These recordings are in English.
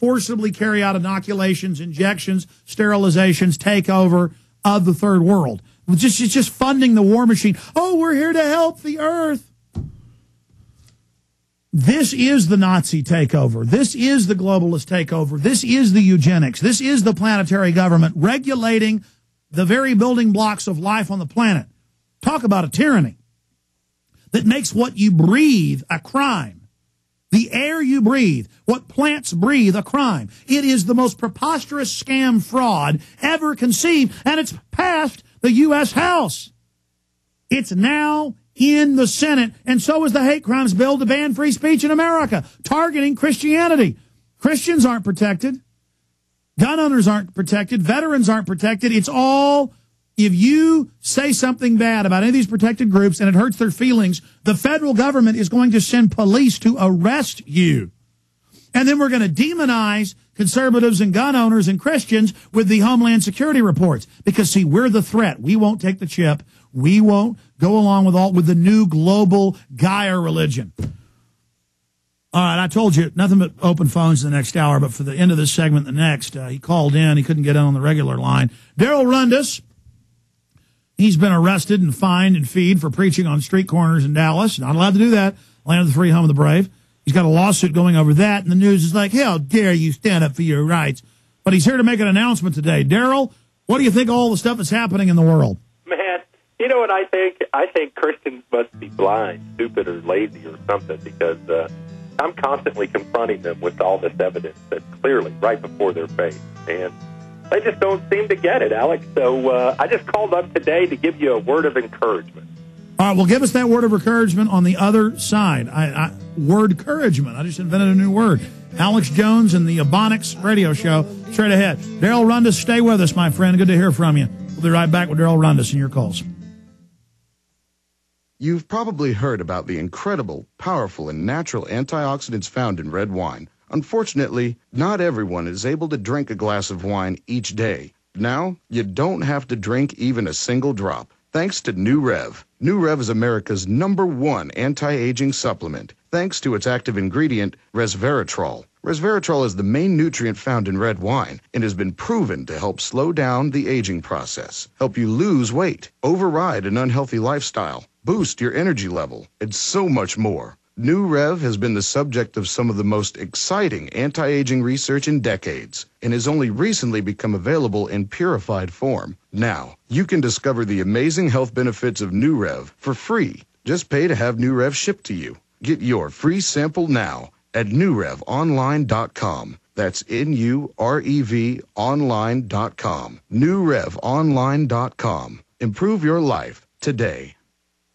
forcibly carry out inoculations, injections, sterilizations, takeover of the third world. It's just funding the war machine. Oh, we're here to help the earth. This is the Nazi takeover. This is the globalist takeover. This is the eugenics. This is the planetary government regulating the very building blocks of life on the planet. Talk about a tyranny that makes what you breathe a crime. The air you breathe, what plants breathe, a crime. It is the most preposterous scam fraud ever conceived, and it's passed the U.S. House. It's now in the Senate, and so is the hate crimes bill to ban free speech in America, targeting Christianity. Christians aren't protected. Gun owners aren't protected. Veterans aren't protected. It's all, if you say something bad about any of these protected groups and it hurts their feelings, the federal government is going to send police to arrest you. And then we're going to demonize conservatives and gun owners and Christians with the Homeland Security reports. Because, see, we're the threat. We won't take the chip. We won't go along with the new global Gaia religion. All right, I told you, nothing but open phones in the next hour, but for the end of this segment, the next, he called in. He couldn't get in on the regular line. Daryl Rundus, he's been arrested and fined and feed for preaching on street corners in Dallas. Not allowed to do that. Land of the free, home of the brave. He's got a lawsuit going over that, and the news is like, how dare you stand up for your rights. But he's here to make an announcement today. Daryl, what do you think of all the stuff that's happening in the world? Man, you know what I think? I think Christians must be blind, stupid, or lazy or something, because I'm constantly confronting them with all this evidence that's clearly right before their face. And they just don't seem to get it, Alex. So I just called up today to give you a word of encouragement. All right, well, give us that word of encouragement on the other side. Word encouragement. I just invented a new word. Alex Jones and the Ebonics radio show. Straight ahead. Daryl Rundus, stay with us, my friend. Good to hear from you. We'll be right back with Daryl Rundus and your calls. You've probably heard about the incredible, powerful, and natural antioxidants found in red wine. Unfortunately, not everyone is able to drink a glass of wine each day. Now, you don't have to drink even a single drop, thanks to New Rev. New Rev is America's #1 anti-aging supplement, thanks to its active ingredient, resveratrol. Resveratrol is the main nutrient found in red wine and has been proven to help slow down the aging process, help you lose weight, override an unhealthy lifestyle, boost your energy level, and so much more. New Rev has been the subject of some of the most exciting anti-aging research in decades and has only recently become available in purified form. Now, you can discover the amazing health benefits of New Rev for free. Just pay to have New Rev shipped to you. Get your free sample now at newrevonline.com. That's NUREV online.com. newrevonline.com. Improve your life today.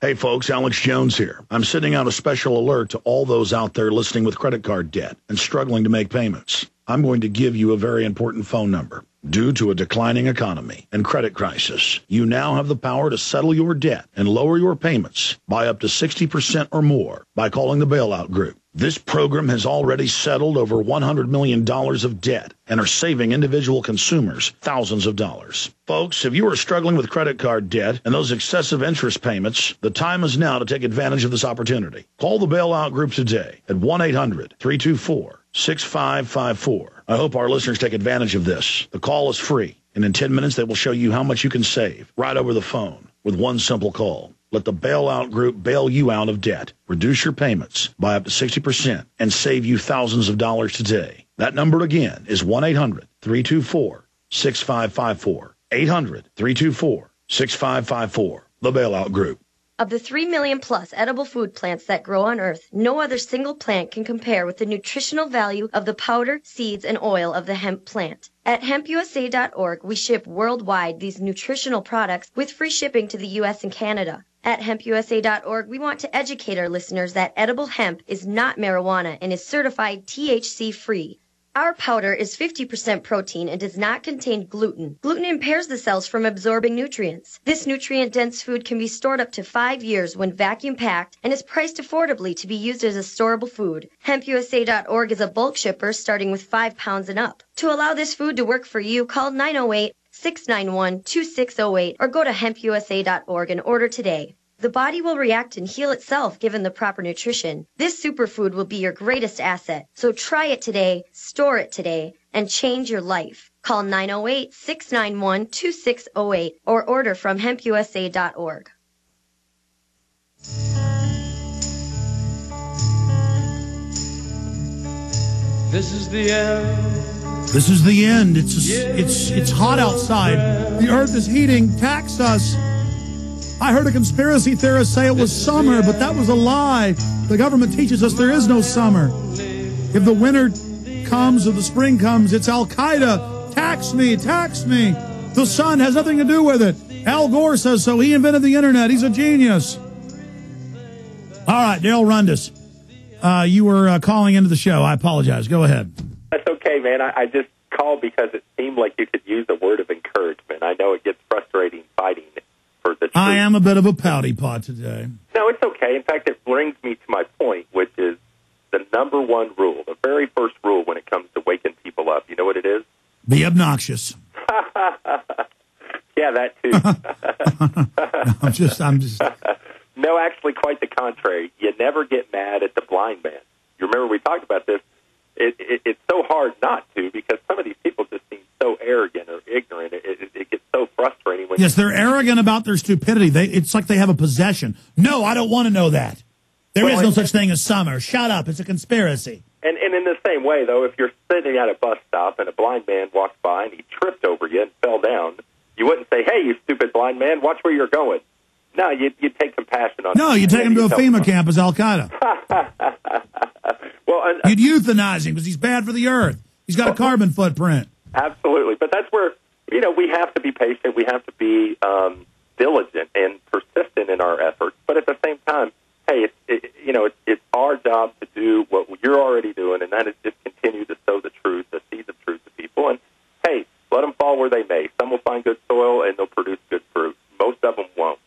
Hey folks, Alex Jones here. I'm sending out a special alert to all those out there listening with credit card debt and struggling to make payments. I'm going to give you a very important phone number. Due to a declining economy and credit crisis, you now have the power to settle your debt and lower your payments by up to 60% or more by calling the Bailout Group. This program has already settled over $100 million of debt and are saving individual consumers thousands of dollars. Folks, if you are struggling with credit card debt and those excessive interest payments, the time is now to take advantage of this opportunity. Call the Bailout Group today at 1-800-324-6554. I hope our listeners take advantage of this. The call is free, and in 10 minutes they will show you how much you can save right over the phone with one simple call. Let the Bailout Group bail you out of debt, reduce your payments by up to 60%, and save you thousands of dollars today. That number again is 1-800-324-6554. 800-324-6554. The Bailout Group. Of the 3 million plus edible food plants that grow on Earth, no other single plant can compare with the nutritional value of the powder, seeds, and oil of the hemp plant. At hempusa.org, we ship worldwide these nutritional products with free shipping to the U.S. and Canada. At hempusa.org, we want to educate our listeners that edible hemp is not marijuana and is certified THC-free. Our powder is 50% protein and does not contain gluten. Gluten impairs the cells from absorbing nutrients. This nutrient-dense food can be stored up to 5 years when vacuum-packed and is priced affordably to be used as a storable food. HempUSA.org is a bulk shipper starting with 5 pounds and up. To allow this food to work for you, call 908-691-2608 or go to hempusa.org and order today. The body will react and heal itself given the proper nutrition. This superfood will be your greatest asset. So try it today, store it today, and change your life. Call 908-691-2608 or order from hempusa.org. This is the end. This is the end. It's hot outside. The earth is heating. Tax us. I heard a conspiracy theorist say it was summer, but that was a lie. The government teaches us there is no summer. If the winter comes or the spring comes, it's Al-Qaeda. Tax me, tax me. The sun has nothing to do with it. Al Gore says so. He invented the internet. He's a genius. All right, Daryl Rundis. You were calling into the show. I apologize. Go ahead. That's okay, man. I just called because it seemed like you could use a word of encouragement. I know it gets frustrating fighting for the truth. I am a bit of a pouty pot today. No, it's okay. In fact, it brings me to my point, which is the number one rule, the very first rule when it comes to waking people up. You know what it is? Be obnoxious. Yeah, that too. I'm just. No, actually, quite the contrary. You never get mad at the blind man. You remember we talked about this. It's so hard not to because some of these people just seem so arrogant or ignorant. It gets so frustrating. Yes, they're arrogant about their stupidity. It's like they have a possession. No, I don't want to know that. There is no such thing as summer. Shut up. It's a conspiracy. And in the same way, though, if you're sitting at a bus stop and a blind man walks by and he tripped over you and fell down, you wouldn't say, "Hey, you stupid blind man, watch where you're going." No, you'd take compassion on him. No, you'd take him to a FEMA camp as Al-Qaeda. Well, you'd euthanize him because he's bad for the earth. He's got a carbon footprint. Absolutely. But that's where, we have to be patient. We have to be diligent and persistent in our efforts. But at the same time, hey, it's our job to do what you're already doing, and that is just continue to sow the truth, the seeds of truth to people. And, hey, let them fall where they may. Some will find good soil, and they'll produce good fruit. Most of them won't.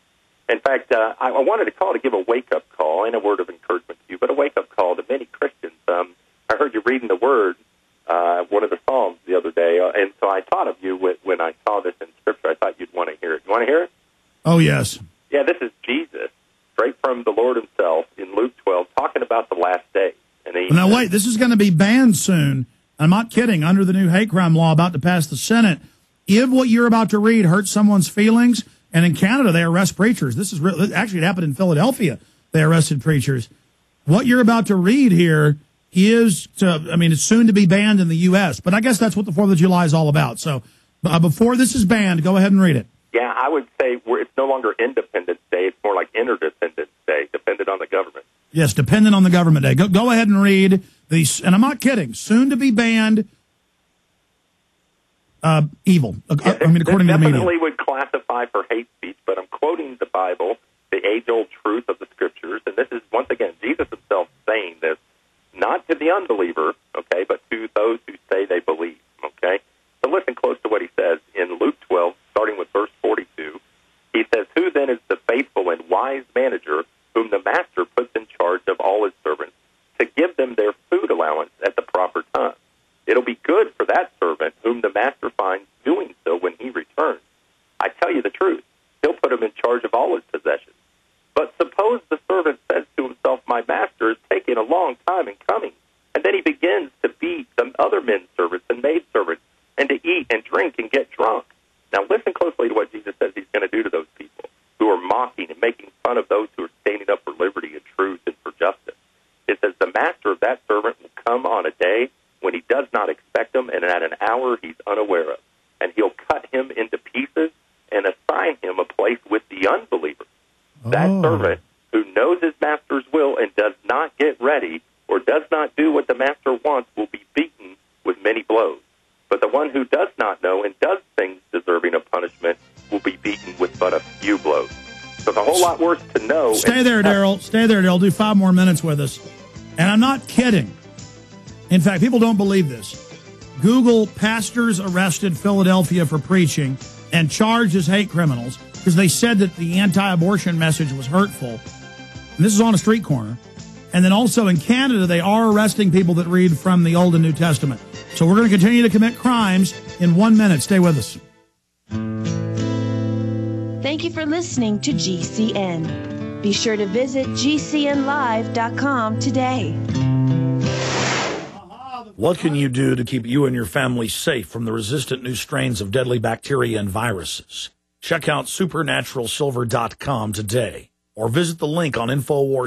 In fact, I wanted to call to give a wake-up call and a word of encouragement to you, but a wake-up call to many Christians. I heard you reading the Word, one of the Psalms the other day, and so I thought of you when I saw this in Scripture. I thought you'd want to hear it. You want to hear it? Oh, yes. Yeah, this is Jesus, straight from the Lord himself in Luke 12, talking about the last days. Now, wait, this is going to be banned soon. I'm not kidding. Under the new hate crime law about to pass the Senate, if what you're about to read hurts someone's feelings, and in Canada, they arrest preachers. This is actually, it happened in Philadelphia. They arrested preachers. What you're about to read here is, it's soon to be banned in the U.S., but I guess that's what the 4th of July is all about. So before this is banned, go ahead and read it. Yeah, I would say it's no longer Independence Day. It's more like Interdependence Day, dependent on the government. Yes, dependent on the government day. Go ahead and read these, and I'm not kidding, soon to be banned evil, according to the media. Definitely would classify for hate speech, but I'm quoting the Bible, the age-old truth of the Scriptures, and this is, once again, Jesus himself saying this, not to the unbeliever, okay, but to those who say they believe, okay? So listen close to what he says in Luke 12, starting with verse 42. He says, "Who then is the faithful and wise manager whom the master puts in charge of all his servants to give them their food allowance at the proper time? It'll be good for that servant whom the master finds doing so when he returns. I tell you the truth, he'll put him in charge of all his possessions. But suppose the servant says to himself, 'My master is taking a long time in coming,' and then he begins to beat some other men's servants and maidservants, and to eat and drink and get drunk." Now listen closely to what Jesus says he's going to do to those people who are mocking and making fun of those who are standing up for liberty and truth and for justice. It says, "The master of that servant will come on a day when he does not expect him, and at an hour he's unaware of. And he'll cut him into pieces and assign him a place with the unbelievers. That servant who knows his master's will and does not get ready or does not do what the master wants will be beaten with many blows. But the one who does not know and does things deserving of punishment will be beaten with but a few blows." So it's a whole lot worse to know. Stay there, Daryl. Stay there, Daryl. Do 5 more minutes with us. And I'm not kidding. In fact, people don't believe this. Google pastors arrested Philadelphia for preaching and charged as hate criminals because they said that the anti-abortion message was hurtful. And this is on a street corner. And then also in Canada, they are arresting people that read from the Old and New Testament. So we're going to continue to commit crimes in 1 minute. Stay with us. Thank you for listening to GCN. Be sure to visit gcnlive.com today. What can you do to keep you and your family safe from the resistant new strains of deadly bacteria and viruses? Check out supernaturalsilver.com today or visit the link on InfoWars.